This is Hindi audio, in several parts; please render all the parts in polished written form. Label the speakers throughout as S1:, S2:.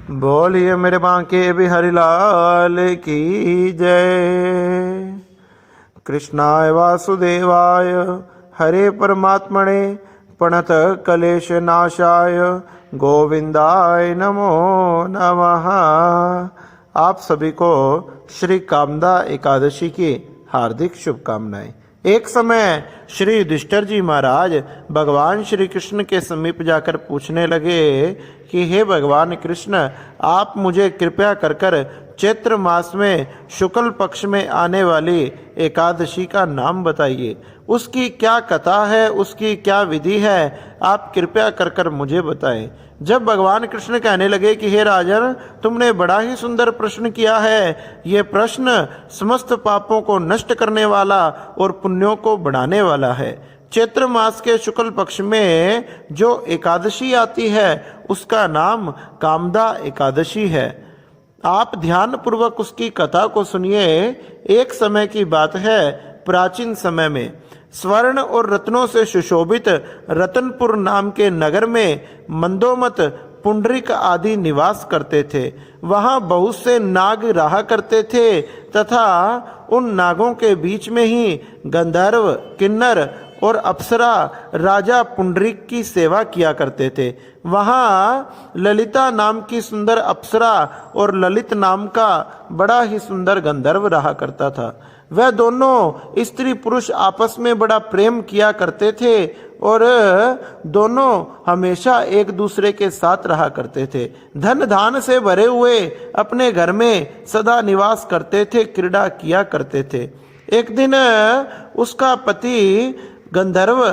S1: बोलिए मेरे बांके बिहारी लाल की जय। कृष्णाय वासुदेवाय हरे परमात्मने प्रणत कलेश नाशाय गोविंदाय नमो नमः। आप सभी को श्री कामदा एकादशी की हार्दिक शुभकामनाएं। एक समय श्री युधिष्ठिर जी महाराज भगवान श्री कृष्ण के समीप जाकर पूछने लगे कि हे भगवान कृष्ण, आप मुझे कृपया कर चैत्र मास में शुक्ल पक्ष में आने वाली एकादशी का नाम बताइए। उसकी क्या कथा है, उसकी क्या विधि है, आप कृपया कर मुझे बताएं। जब भगवान कृष्ण कहने लगे कि हे राजन, तुमने बड़ा ही सुंदर प्रश्न किया है। ये प्रश्न समस्त पापों को नष्ट करने वाला और पुण्यों को बढ़ाने वाला है। चैत्र मास के शुक्ल पक्ष में जो एकादशी आती है उसका नाम कामदा एकादशी है। आप ध्यान पूर्वक उसकी कथा को सुनिए। एक समय की बात है, प्राचीन समय में स्वर्ण और रत्नों से सुशोभित रतनपुर नाम के नगर में मंदोमत, पुंडरीक आदि निवास करते थे। वहाँ बहुत से नाग रहा करते थे तथा उन नागों के बीच में ही गंधर्व, किन्नर और अप्सरा राजा पुंडरीक की सेवा किया करते थे। वहाँ ललिता नाम की सुंदर अप्सरा और ललित नाम का बड़ा ही सुंदर गंधर्व रहा करता था। वह दोनों स्त्री पुरुष आपस में बड़ा प्रेम किया करते थे और दोनों हमेशा एक दूसरे के साथ रहा करते थे। धन धान से भरे हुए अपने घर में सदा निवास करते थे, क्रीड़ा किया करते थे। एक दिन उसका पति गंधर्व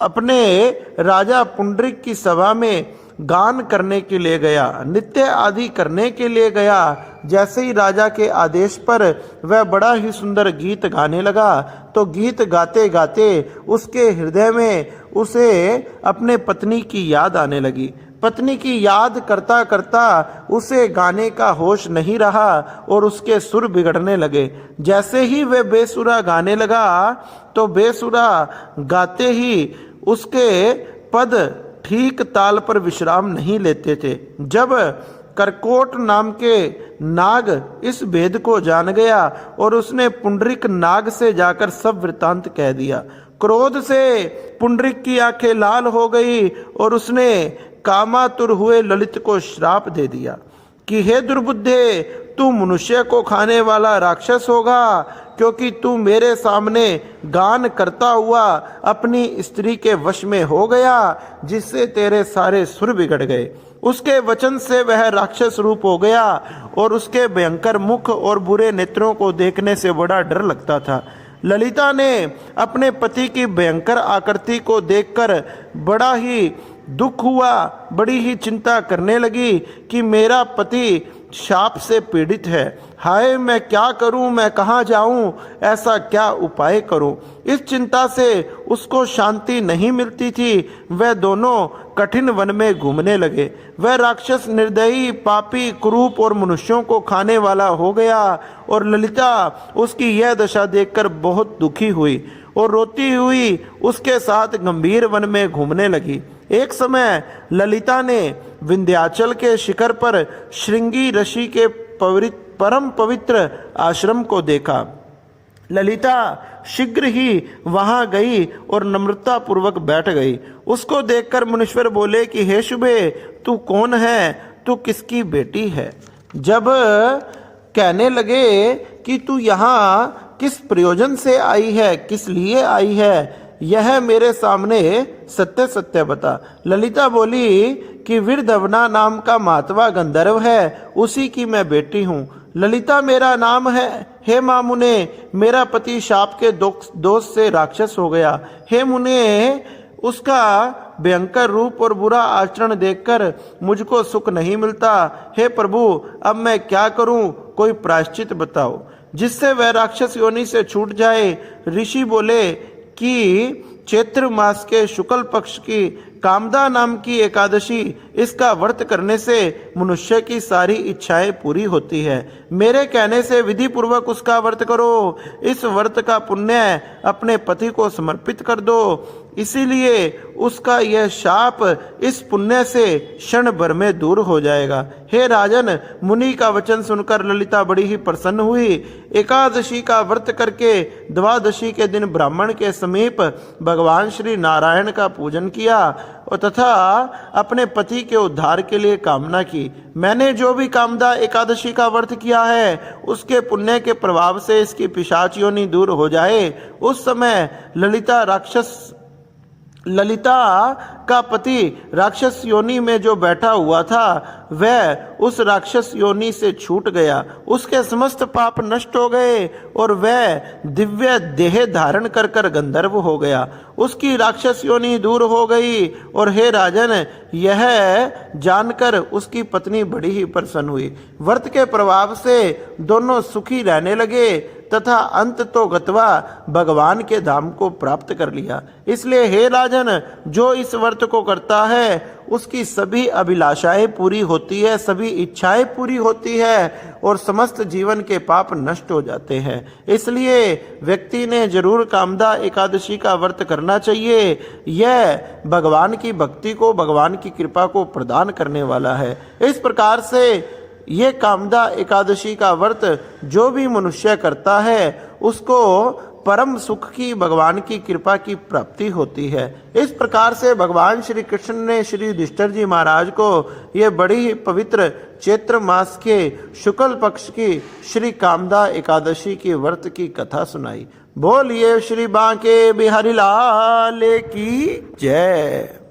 S1: अपने राजा पुंडरीक की सभा में गान करने के लिए गया, नृत्य आदि करने के लिए गया। जैसे ही राजा के आदेश पर वह बड़ा ही सुंदर गीत गाने लगा तो गीत गाते गाते उसके हृदय में उसे अपने पत्नी की याद आने लगी। पत्नी की याद करता करता उसे गाने का होश नहीं रहा और उसके सुर बिगड़ने लगे। जैसे ही वह बेसुरा गाने लगा तो बेसुरा गाते ही उसके पद ठीक ताल पर विश्राम नहीं लेते थे। जब करकोट नाम के नाग इस भेद को जान गया और उसने पुंडरीक नाग से जाकर सब वृतांत कह दिया। क्रोध से पुंडरीक की आंखें लाल हो गई और उसने कामातुर हुए ललित को श्राप दे दिया कि हे दुर्बुद्धे, तू मनुष्य को खाने वाला राक्षस होगा, क्योंकि तू मेरे सामने गान करता हुआ अपनी स्त्री के वश में हो गया, जिससे तेरे सारे सुर बिगड़ गए। उसके वचन से वह राक्षस रूप हो गया और उसके भयंकर मुख और बुरे नेत्रों को देखने से बड़ा डर लगता था। ललिता ने अपने पति की भयंकर आकृति को देखकर बड़ा ही दुख हुआ, बड़ी ही चिंता करने लगी कि मेरा पति शाप से पीड़ित है। हाय, मैं क्या करूं, मैं कहाँ जाऊं, ऐसा क्या उपाय करूं। इस चिंता से उसको शांति नहीं मिलती थी। वह दोनों कठिन वन में घूमने लगे। वह राक्षस निर्दयी, पापी, कुरूप और मनुष्यों को खाने वाला हो गया और ललिता उसकी यह दशा देखकर बहुत दुखी हुई और रोती हुई उसके साथ गंभीर वन में घूमने लगी। एक समय ललिता ने विंध्याचल के शिखर पर श्रृंगी ऋषि के परम पवित्र आश्रम को देखा। ललिता शीघ्र ही वहां गई और नम्रता पूर्वक बैठ गई। उसको देखकर मुनीश्वर बोले कि हे शुभे, तू कौन है, तू किसकी बेटी है। जब कहने लगे कि तू यहाँ किस प्रयोजन से आई है, किस लिए आई है, यह मेरे सामने सत्य सत्य बता। ललिता बोली कि वीरधवना नाम का महात्मा गंधर्व है, उसी की मैं बेटी हूँ। ललिता मेरा नाम है। हे माँ मुने, मेरा पति शाप के दोष से राक्षस हो गया। हे मुने, उसका भयंकर रूप और बुरा आचरण देखकर मुझको सुख नहीं मिलता। हे प्रभु, अब मैं क्या करूं, कोई प्रायश्चित बताओ जिससे वह राक्षस योनि से छूट जाए। ऋषि बोले कि चैत्र मास के शुक्ल पक्ष की कामदा नाम की एकादशी, इसका व्रत करने से मनुष्य की सारी इच्छाएं पूरी होती है। मेरे कहने से विधि पूर्वक उसका व्रत करो। इस व्रत का पुण्य अपने पति को समर्पित कर दो, इसीलिए उसका यह शाप इस पुण्य से क्षण भर में दूर हो जाएगा। हे राजन, मुनि का वचन सुनकर ललिता बड़ी ही प्रसन्न हुई। एकादशी का व्रत करके द्वादशी के दिन ब्राह्मण के समीप भगवान श्री नारायण का पूजन किया और तथा अपने पति के उद्धार के लिए कामना की। मैंने जो भी कामदा एकादशी का व्रत किया है, उसके पुण्य के प्रभाव से इसकी पिशाच योनि दूर हो जाए। उस समय ललिता का पति राक्षस योनि में जो बैठा हुआ था, वह उस राक्षस योनि से छूट गया। उसके समस्त पाप नष्ट हो गए और वह दिव्य देह धारण कर कर गंधर्व हो गया। उसकी राक्षस योनि दूर हो गई और हे राजन, यह जानकर उसकी पत्नी बड़ी ही प्रसन्न हुई। व्रत के प्रभाव से दोनों सुखी रहने लगे तथा अंत तो गत्वा भगवान के धाम को प्राप्त कर लिया। इसलिए हे राजन, जो इस व्रत को करता है उसकी सभी अभिलाषाएं पूरी होती है, सभी इच्छाएं पूरी होती है और समस्त जीवन के पाप नष्ट हो जाते हैं। इसलिए व्यक्ति ने जरूर कामदा एकादशी का व्रत करना चाहिए। यह भगवान की भक्ति को, भगवान की कृपा को प्रदान करने वाला है। इस प्रकार से ये कामदा एकादशी का व्रत जो भी मनुष्य करता है, उसको परम सुख की, भगवान की कृपा की प्राप्ति होती है। इस प्रकार से भगवान श्री कृष्ण ने श्री युधिष्ठिर जी महाराज को ये बड़ी ही पवित्र चैत्र मास के शुक्ल पक्ष की श्री कामदा एकादशी की व्रत की कथा सुनाई। बोलिए श्री बांके बिहारी लाल की जय।